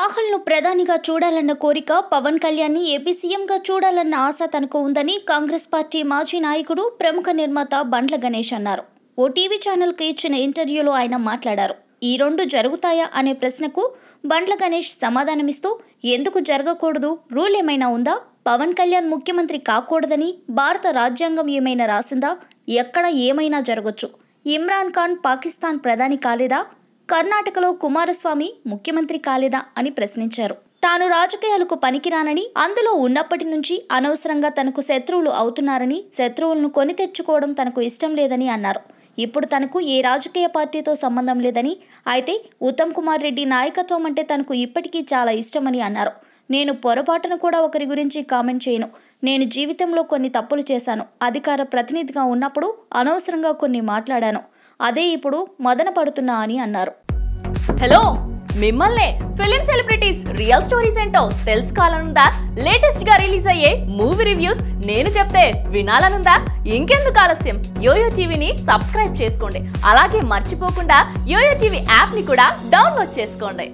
రాహుల్ను ప్రధానిగా చూడాలన్న కోరిక, పవన్ కళ్యాణ్ని ఏపీ సీఎంగా చూడాలన్న ఆశ తనకు ఉందని కాంగ్రెస్ పార్టీ మాజీ నాయకుడు, ప్రముఖ నిర్మాత బండ్ల గణేష్ అన్నారు. ఓ టీవీ ఛానల్కి ఇచ్చిన ఇంటర్వ్యూలో ఆయన మాట్లాడారు. ఈ రెండు జరుగుతాయా అనే ప్రశ్నకు బండ్ల గణేష్ సమాధానమిస్తూ, ఎందుకు జరగకూడదు, రూల్ ఏమైనా ఉందా, పవన్ కళ్యాణ్ ముఖ్యమంత్రి కాకూడదని భారత రాజ్యాంగం ఏమైనా రాసిందా, ఎక్కడ ఏమైనా జరగొచ్చు, ఇమ్రాన్ ఖాన్ పాకిస్తాన్ ప్రధాని కాలేదా, కర్ణాటకలో కుమారస్వామి ముఖ్యమంత్రి కాలేదా అని ప్రశ్నించారు. తాను రాజకీయాలకు పనికిరానని, అందులో ఉన్నప్పటి నుంచి అనవసరంగా తనకు శత్రువులు అవుతున్నారని, శత్రువులను కొని తెచ్చుకోవడం తనకు ఇష్టం లేదని అన్నారు. ఇప్పుడు తనకు ఏ రాజకీయ పార్టీతో సంబంధం లేదని, అయితే ఉత్తమ్ కుమార్ రెడ్డి నాయకత్వం అంటే తనకు ఇప్పటికీ చాలా ఇష్టమని అన్నారు. నేను పొరపాటున కూడా ఒకరి గురించి కామెంట్ చేయను. నేను జీవితంలో కొన్ని తప్పులు చేశాను. అధికార ప్రతినిధిగా ఉన్నప్పుడు అనవసరంగా కొన్ని మాట్లాడాను. అదే ఇప్పుడు మదన పడుతున్నా అని అన్నారు. హలో, మిమ్మల్ని ఫిలిం సెలబ్రిటీస్ రియల్ స్టోరీస్ ఏంటో తెలుసుకోవాలనుందా? లేటెస్ట్ గా రిలీజ్ అయ్యే మూవీ రివ్యూస్ నేను చెప్తే వినాలనుందా? ఇంకెందుకు ఆలస్యం, యోయో టీవీని సబ్స్క్రైబ్ చేసుకోండి. అలాగే మర్చిపోకుండా యోయో టీవీ యాప్ ని కూడా డౌన్లోడ్ చేసుకోండి.